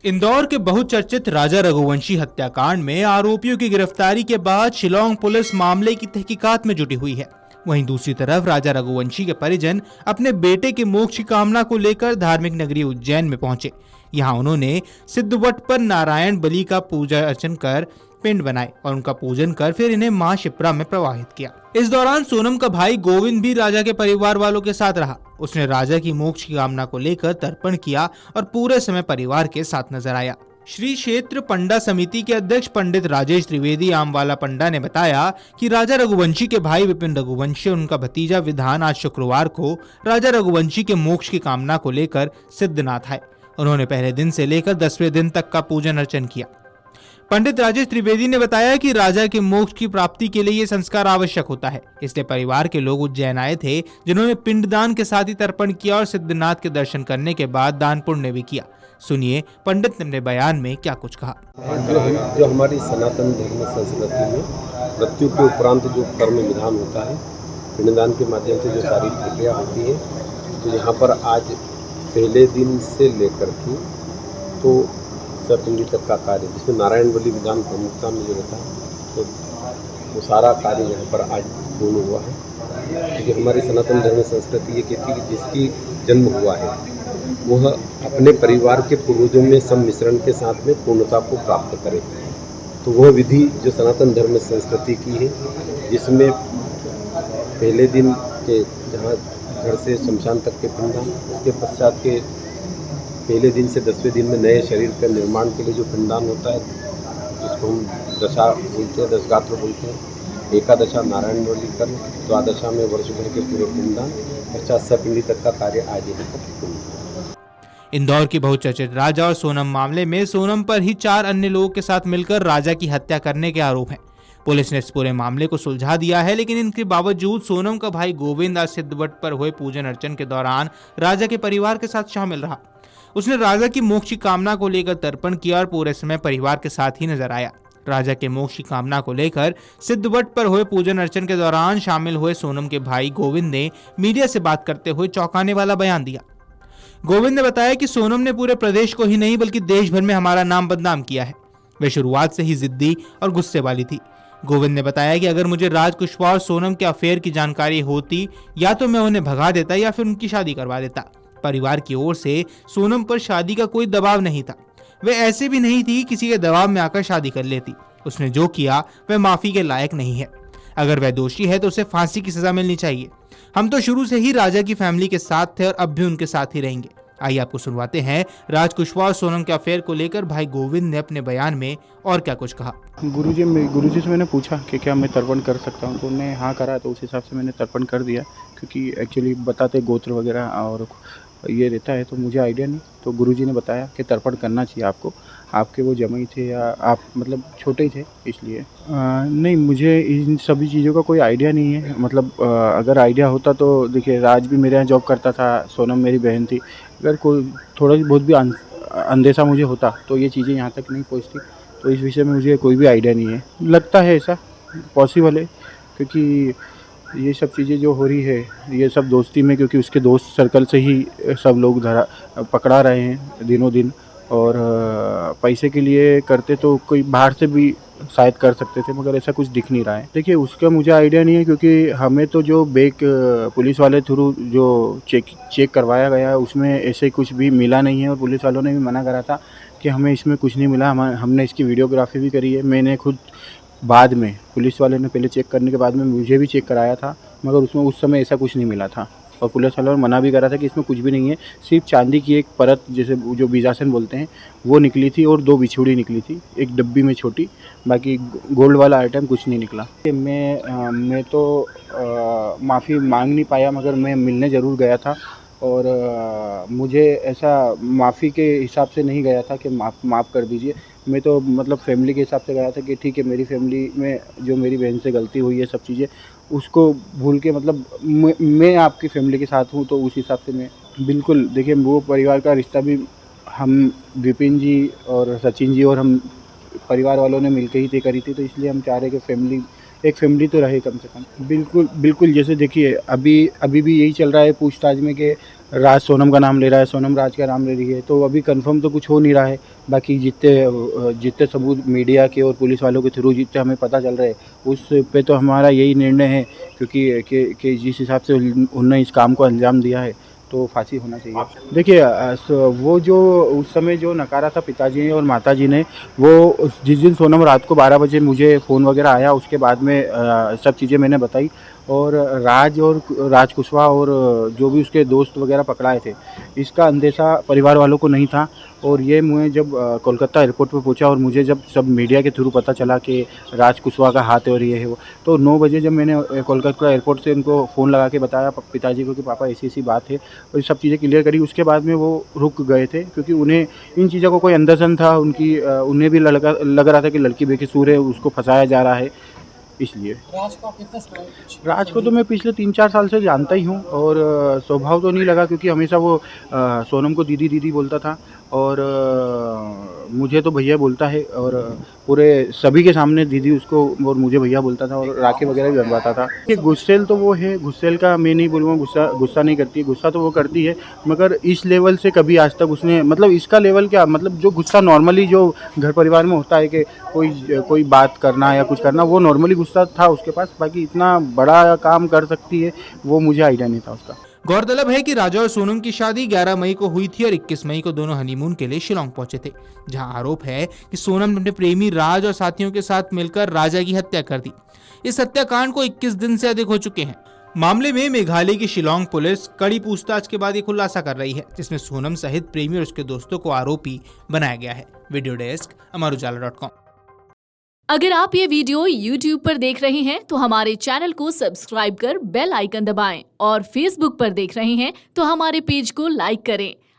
इंदौर के बहुचर्चित राजा रघुवंशी हत्याकांड में आरोपियों की गिरफ्तारी के बाद शिलांग पुलिस मामले की तहकीकात में जुटी हुई है। वहीं दूसरी तरफ राजा रघुवंशी के परिजन अपने बेटे के मोक्ष की कामना को लेकर धार्मिक नगरी उज्जैन में पहुंचे। यहां उन्होंने सिद्धवट पर नारायण बलि का पूजा अर्चन कर पिंड बनाए और उनका पूजन कर फिर इन्हें मां शिप्रा में प्रवाहित किया। इस दौरान सोनम का भाई गोविंद भी राजा के परिवार वालों के साथ रहा। उसने राजा की मोक्ष की कामना को लेकर तर्पण किया और पूरे समय परिवार के साथ नजर आया। श्री क्षेत्र पंडा समिति के अध्यक्ष पंडित राजेश त्रिवेदी आमवाला पंडा ने बताया कि राजा रघुवंशी के भाई विपिन रघुवंशी और उनका भतीजा विधान आज शुक्रवार को राजा रघुवंशी के मोक्ष की कामना को लेकर सिद्धनाथ आए। उन्होंने पहले दिन से लेकर 10वें दिन तक का पूजन अर्चन किया। पंडित राजेश त्रिवेदी ने बताया कि राजा के मोक्ष की प्राप्ति के लिए ये संस्कार आवश्यक होता है, इसलिए परिवार के लोग उज्जैन आए थे, जिन्होंने पिंडदान के साथ ही तर्पण किया और सिद्धनाथ के दर्शन करने के बाद दान पुण्य भी किया। सुनिए पंडित ने अपने बयान में क्या कुछ कहा। जो हमारी सनातन धर्म संस्कृति में मृत्यु के उपरांत जो कर्म विधान होता है, पिंडदान के माध्यम से जो सारी प्रक्रिया होती है, तो यहाँ पर आज पहले दिन से लेकर के तो सतपिंडी तक का कार्य, जिसमें नारायण बलि विधान प्रमुखता में जो रहता है, तो वो सारा कार्य यहाँ पर आज पूर्ण हुआ है। क्योंकि हमारी सनातन धर्म संस्कृति ये कहती है कि जिसकी जन्म हुआ है वह अपने परिवार के पूर्वजों में सम्मिश्रण के साथ में पूर्णता को प्राप्त करे। तो वह विधि जो सनातन धर्म संस्कृति की है, जिसमें पहले दिन के जहाँ घर से शमशान तक के पिंडदान, उसके पश्चात के पहले दिन से 10वें दिन में नए शरीर के निर्माण के लिए जो पिंडदान होता है, जिसको हम दशा बोलते हैं, दशगात्र बोलते हैं, एकादशा नारायण बलि कर्म, द्वादशा में वर्ष भर के पूरे पिंडदान, पश्चात सपिंडी तक का कार्य आज यहाँ पर पूर्ण हुआ। इंदौर की बहुचर्चित राजा और सोनम मामले में सोनम पर ही 4 अन्य लोगों के साथ मिलकर राजा की हत्या करने के आरोप हैं। पुलिस ने इस पूरे मामले को सुलझा दिया है, लेकिन इनके बावजूद सोनम का भाई गोविंद आज सिद्धवट पर हुए पूजन अर्चन के दौरान राजा के परिवार के साथ शामिल रहा। उसने राजा की मोक्ष की कामना को लेकर तर्पण किया और पूरे समय परिवार के साथ ही नजर आया। राजा के मोक्ष की कामना को लेकर सिद्धवट पर हुए पूजन अर्चन के दौरान शामिल हुए सोनम के भाई गोविंद ने मीडिया से बात करते हुए चौंकाने वाला बयान दिया। गोविंद ने बताया कि सोनम ने पूरे प्रदेश को ही नहीं बल्कि देश भर में हमारा नाम बदनाम किया है। वे शुरुआत से ही जिद्दी और गुस्से वाली थी। गोविंद ने बताया कि अगर मुझे राज कुशवाहा और सोनम के अफेयर की जानकारी होती, या तो मैं उन्हें भगा देता या फिर उनकी शादी करवा देता। परिवार की ओर से सोनम पर शादी का कोई दबाव नहीं था। वे ऐसे भी नहीं थी किसी के दबाव में आकर शादी कर लेती। उसने जो किया वह माफी के लायक नहीं है। अगर वह दोषी है तो उसे फांसी की सजा मिलनी चाहिए। हम तो शुरू से ही राजा की फैमिली के साथ थे और अब भी उनके साथ ही रहेंगे। आइए आपको सुनवाते हैं राज कुशवाहा और सोनम के अफेयर को लेकर भाई गोविंद ने अपने बयान में और क्या कुछ कहा। गुरुजी से मैंने पूछा कि क्या मैं तर्पण कर सकता हूँ, तो उन्होंने हाँ करा, तो उस हिसाब से मैंने तर्पण कर दिया। क्योंकि एक्चुअली बताते गोत्र वगैरह और ये रहता है, तो मुझे आइडिया नहीं। तो गुरुजी ने बताया कि तर्पण करना चाहिए आपको, आपके वो जमाई थे या आप मतलब छोटे ही थे इसलिए। नहीं, मुझे इन सभी चीज़ों का कोई आइडिया नहीं है। मतलब अगर आइडिया होता तो देखिए, राज भी मेरे यहाँ जॉब करता था, सोनम मेरी बहन थी। अगर कोई थोड़ा बहुत भी अंदेशा मुझे होता तो ये चीज़ें यहाँ तक नहीं पहुँचती। तो इस विषय में मुझे कोई भी आइडिया नहीं है। लगता है ऐसा पॉसिबल है, क्योंकि ये सब चीज़ें जो हो रही है ये सब दोस्ती में, क्योंकि उसके दोस्त सर्कल से ही सब लोग पकड़ा रहे हैं दिनों दिन। और पैसे के लिए करते तो कोई बाहर से भी शायद कर सकते थे, मगर ऐसा कुछ दिख नहीं रहा है। देखिए, उसका मुझे आइडिया नहीं है, क्योंकि हमें तो जो बैग पुलिस वाले थ्रू जो चेक करवाया गया है उसमें ऐसे कुछ भी मिला नहीं है। और पुलिस वालों ने भी मना करा था कि हमें इसमें कुछ नहीं मिला। हमने इसकी वीडियोग्राफी भी करी है। मैंने खुद बाद में, पुलिस वाले ने पहले चेक करने के बाद में मुझे भी चेक कराया था, मगर उसमें उस समय ऐसा कुछ नहीं मिला था। और पुलिस वालों ने मना भी करा था कि इसमें कुछ भी नहीं है, सिर्फ चांदी की एक परत, जैसे जो बीजासन बोलते हैं, वो निकली थी और 2 बिछुड़ी निकली थी एक डब्बी में छोटी। बाकी गोल्ड वाला आइटम कुछ नहीं निकला। मैं तो माफ़ी मांग नहीं पाया, मगर मैं मिलने ज़रूर गया था। और मुझे ऐसा माफ़ी के हिसाब से नहीं गया था कि माफ़ कर दीजिए। मैं तो मतलब फैमिली के हिसाब से गया था कि ठीक है, मेरी फैमिली में जो मेरी बहन से गलती हुई है, सब चीज़ें उसको भूल के, मतलब मैं आपकी फैमिली के साथ हूँ, तो उस हिसाब से मैं बिल्कुल, देखिए, वो परिवार का रिश्ता भी हम विपिन जी और सचिन जी और हम परिवार वालों ने मिलकर ही तय करी थी। तो इसलिए हम चाह रहे हैं कि एक फैमिली तो रहे कम से कम। बिल्कुल, जैसे देखिए, अभी भी यही चल रहा है पूछताछ में कि राज सोनम का नाम ले रहा है, सोनम राज का नाम ले रही है, तो अभी कंफर्म तो कुछ हो नहीं रहा है। बाकी जितने सबूत मीडिया के और पुलिस वालों के थ्रू जितने हमें पता चल रहे हैं उस पे तो हमारा यही निर्णय है, क्योंकि कि जिस हिसाब से उन्होंने इस काम को अंजाम दिया है तो फांसी होना चाहिए। देखिए वो जो उस समय जो नकारा था पिताजी ने और माताजी ने, वो जिस दिन सोनम रात को 12 बजे मुझे फ़ोन वगैरह आया उसके बाद में सब चीज़ें मैंने बताई, और राज कुशवाहा और जो भी उसके दोस्त वगैरह पकड़ाए थे, इसका अंदेशा परिवार वालों को नहीं था। और ये मैं जब कोलकाता एयरपोर्ट पे पहुंचा और मुझे जब सब मीडिया के थ्रू पता चला कि राज कुशवाहा का हाथ है और ये है वो, तो 9 बजे जब मैंने कोलकाता एयरपोर्ट से उनको फ़ोन लगा के बताया पिताजी को कि पापा ऐसी ऐसी बात है और ये सब चीज़ें क्लियर करी, उसके बाद में वो रुक गए थे, क्योंकि उन्हें इन चीज़ों को कोई अंदरसन था उनकी, उन्हें भी लग रहा था कि लड़की बेकसूर है, उसको फंसाया जा रहा है, इसलिए। राज को तो मैं पिछले 3-4 साल से जानता ही हूँ, और स्वभाव तो नहीं लगा, क्योंकि हमेशा वो सोनम को दीदी दीदी बोलता था और मुझे तो भैया बोलता है, और पूरे सभी के सामने दीदी उसको और मुझे भैया बोलता था, और राखी वगैरह भी बनवाता था। ये गुस्सेल तो वो है, गुस्सेल का मैं नहीं बोलूँगा, गुस्सा नहीं करती, गुस्सा तो वो करती है, मगर इस लेवल से कभी आज तक उसने, मतलब इसका लेवल क्या, मतलब जो गुस्सा नॉर्मली जो घर परिवार में होता है कि कोई बात करना या कुछ करना, वो नॉर्मली गुस्सा था उसके पास। बाकी इतना बड़ा काम कर सकती है वो मुझे आइडिया नहीं था उसका। गौरतलब है कि राजा और सोनम की शादी 11 मई को हुई थी और 21 मई को दोनों हनीमून के लिए शिलोंग पहुंचे थे, जहां आरोप है कि सोनम ने अपने प्रेमी राज और साथियों के साथ मिलकर राजा की हत्या कर दी। इस हत्याकांड को 21 दिन से अधिक हो चुके हैं। मामले में मेघालय की शिलोंग पुलिस कड़ी पूछताछ के बाद ये खुलासा कर रही है, जिसमें सोनम सहित प्रेमी और उसके दोस्तों को आरोपी बनाया गया है। वीडियो डेस्क अमरुजाला.com। अगर आप ये वीडियो YouTube पर देख रहे हैं तो हमारे चैनल को सब्सक्राइब कर बेल आइकन दबाएं, और Facebook पर देख रहे हैं तो हमारे पेज को लाइक करें।